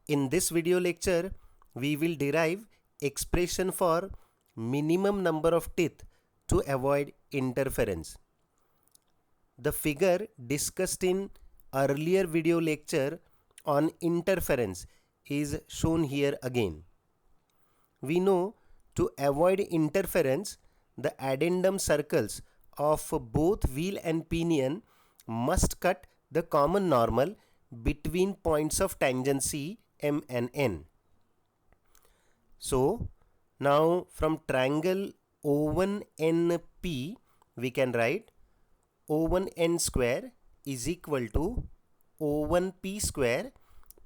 In this video lecture, we will derive expression for minimum number of teeth to avoid interference. The figure discussed in earlier video lecture on interference is shown here again. We know to avoid interference, the addendum circles of both wheel and pinion must cut the common normal between points of tangency M and N. So, now from triangle O1NP, we can write O1N square is equal to O1P square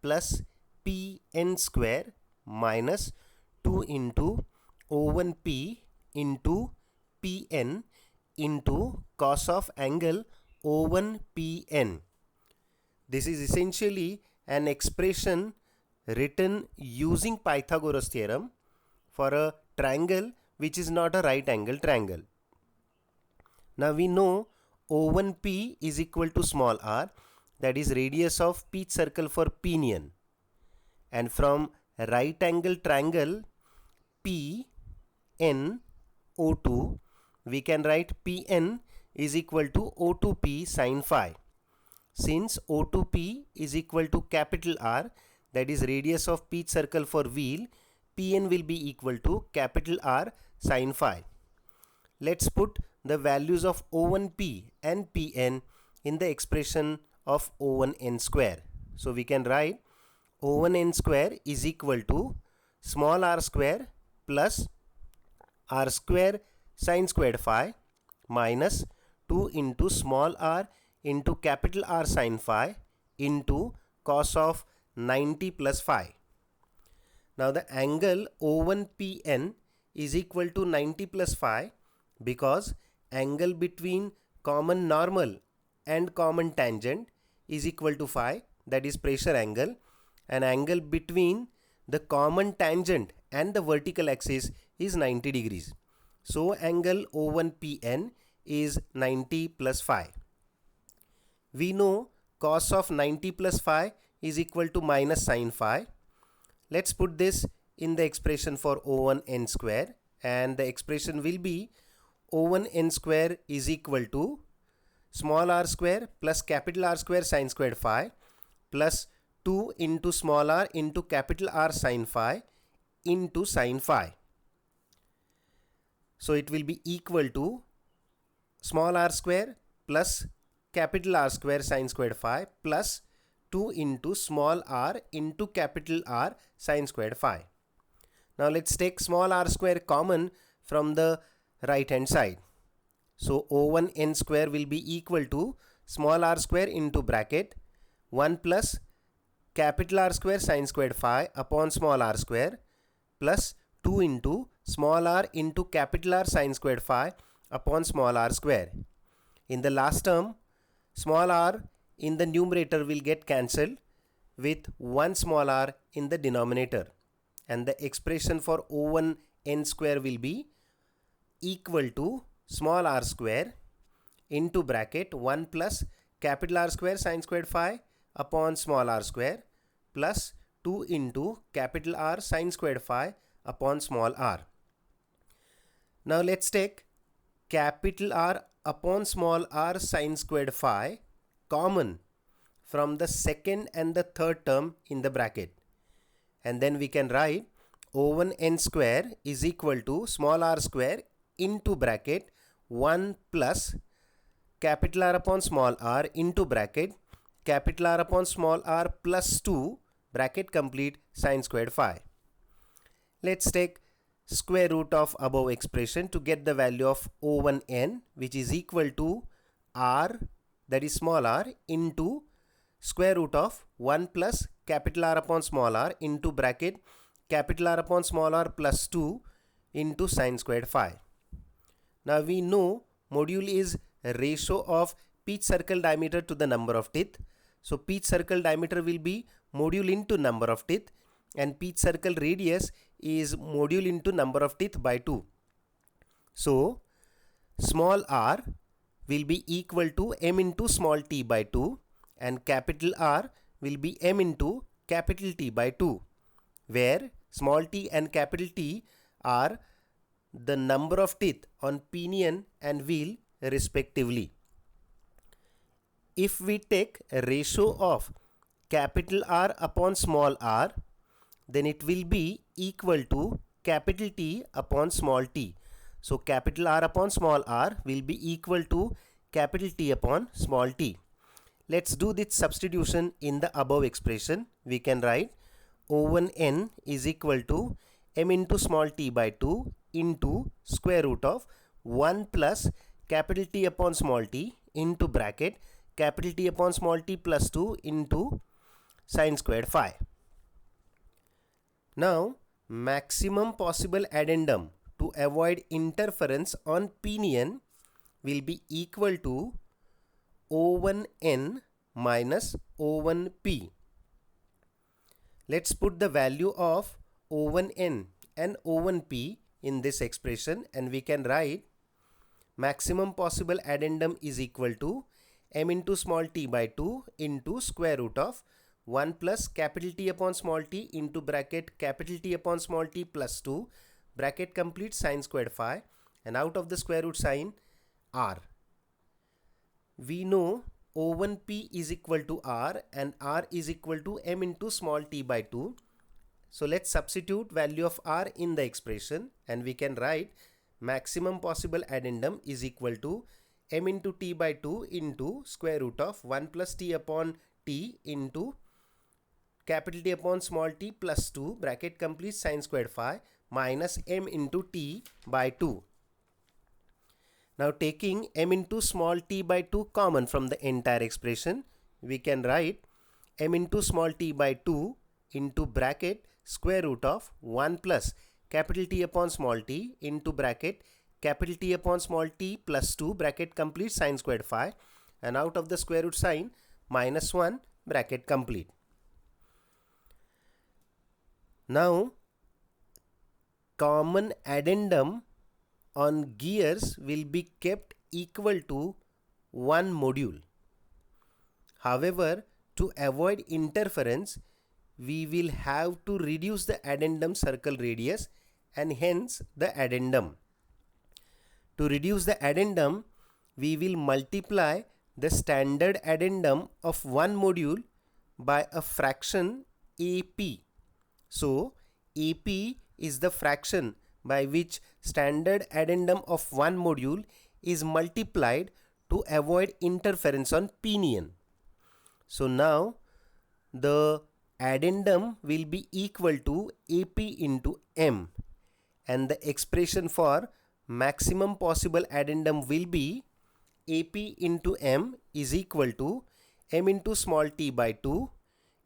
plus Pn square minus 2 into O1P into Pn into cos of angle O1Pn. This is essentially an expression written using Pythagoras theorem for a triangle which is not a right angle triangle. Now we know O1P is equal to small r, that is radius of pitch circle for pinion, and from right angle triangle PN O2 we can write Pn is equal to O2P sin phi. Since O2P is equal to capital R, that is radius of pitch circle for wheel, Pn will be equal to capital R sin phi. Let's put the values of O1P and Pn in the expression of O1N square. So we can write O1N square is equal to small r square plus r square sin squared phi minus 2 into small r into capital R sin phi into cos of 90 plus phi. Now the angle O1Pn is equal to 90 plus phi because angle between common normal and common tangent is equal to phi, that is pressure angle, and angle between the common tangent and the vertical axis is 90 degrees. So angle O1Pn is 90 plus phi. We know cos of 90 plus phi is equal to minus sin phi. Let's put this in the expression for O1N square, and the expression will be O1N square is equal to small r square plus capital R square sin squared phi plus 2 into small r into capital R sin phi into sin phi. So it will be equal to small r square plus capital R square sin squared phi plus 2 into small r into capital R sin squared phi. Now let's take small r square common from the right hand side. So O1N square will be equal to small r square into bracket 1 plus capital R square sin squared phi upon small r square plus 2 into small r into capital R sin squared phi upon small r square. In the last term, small r in the numerator will get cancelled with 1 small r in the denominator, and the expression for O1N square will be equal to small r square into bracket 1 plus capital R square sin squared phi upon small r square plus 2 into capital R sin squared phi upon small r. Now let's take capital R upon small r sin squared phi common from the second and the third term in the bracket, and then we can write O1N square is equal to small r square into bracket 1 plus capital R upon small r into bracket capital R upon small r plus 2 bracket complete sin squared phi. Let's take square root of above expression to get the value of O1N, which is equal to r, that is small r, into square root of 1 plus capital R upon small r into bracket capital R upon small r plus 2 into sin squared phi. Now we know module is ratio of pitch circle diameter to the number of teeth. So pitch circle diameter will be module into number of teeth, and pitch circle radius is module into number of teeth by 2. So small r will be equal to m into small t by 2, and capital R will be m into capital T by 2, where small t and capital T are the number of teeth on pinion and wheel respectively. If we take a ratio of capital R upon small r, then it will be equal to capital T upon small t. So capital R upon small r will be equal to capital T upon small t. Let's do this substitution in the above expression. We can write O1n is equal to m into small t by 2 into square root of 1 plus capital T upon small t into bracket capital T upon small t plus 2 into sine squared phi. Now, maximum possible addendum to avoid interference on pinion will be equal to O1n minus O1p. Let's put the value of O1n and O1p in this expression, and we can write maximum possible addendum is equal to m into small t by 2 into square root of 1 plus capital T upon small t into bracket capital T upon small t plus 2 bracket complete sine squared phi, and out of the square root sign r. We know O1p is equal to r and r is equal to m into small t by 2. So let's substitute value of r in the expression, and we can write maximum possible addendum is equal to m into t by 2 into square root of 1 plus t upon t into capital T upon small t plus 2 bracket complete sine squared phi minus m into t by 2. Now taking m into small t by 2 common from the entire expression, we can write m into small t by 2 into bracket square root of 1 plus capital T upon small t into bracket capital T upon small t plus 2 bracket complete sine squared phi, and out of the square root sign minus 1 bracket complete. Now common addendum on gears will be kept equal to 1 module. However, to avoid interference, we will have to reduce the addendum circle radius and hence the addendum. To reduce the addendum, we will multiply the standard addendum of one module by a fraction AP. So, AP is the fraction by which standard addendum of one module is multiplied to avoid interference on pinion. So now the addendum will be equal to AP into M, and the expression for maximum possible addendum will be AP into M is equal to M into small t by 2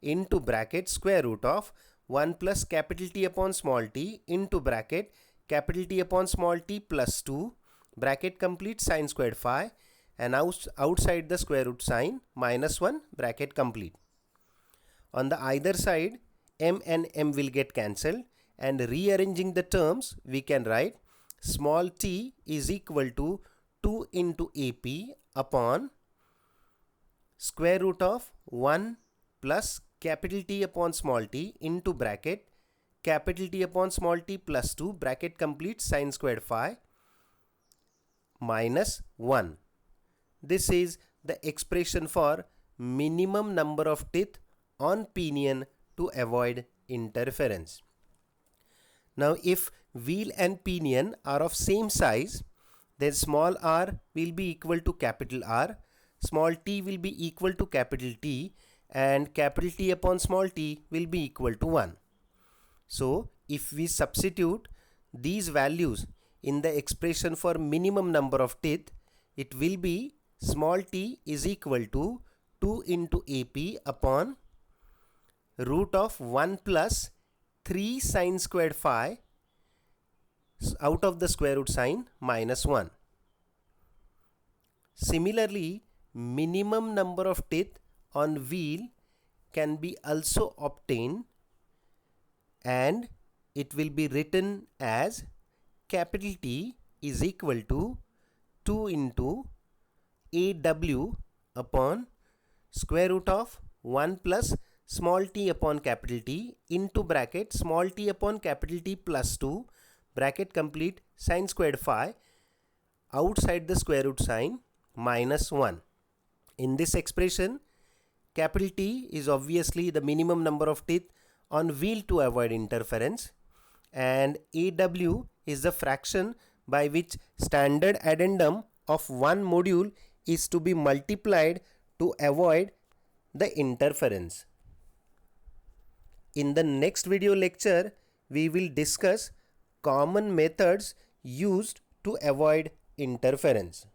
into bracket square root of 1 plus capital T upon small t into bracket capital T upon small t plus 2 bracket complete sine squared phi, and outside the square root sign minus 1 bracket complete. On the either side, m and m will get cancelled, and rearranging the terms we can write small t is equal to 2 into AP upon square root of 1 plus capital T upon small t into bracket capital T upon small t plus 2 bracket complete sine squared phi minus 1. This is the expression for minimum number of teeth on pinion to avoid interference. Now if wheel and pinion are of same size, then small r will be equal to capital R, small t will be equal to capital T, and capital T upon small t will be equal to 1. So if we substitute these values in the expression for minimum number of teeth, it will be small t is equal to 2 into AP upon root of 1 plus 3 sine squared phi out of the square root sign minus 1. Similarly, minimum number of teeth on wheel can be also obtained, and it will be written as capital T is equal to 2 into AW upon square root of 1 plus small t upon capital T into bracket small t upon capital T plus 2 bracket complete sin squared phi outside the square root sign minus 1. In this expression, capital T is obviously the minimum number of teeth on wheel to avoid interference, and AW is the fraction by which standard addendum of one module is to be multiplied to avoid the interference. In the next video lecture, we will discuss common methods used to avoid interference.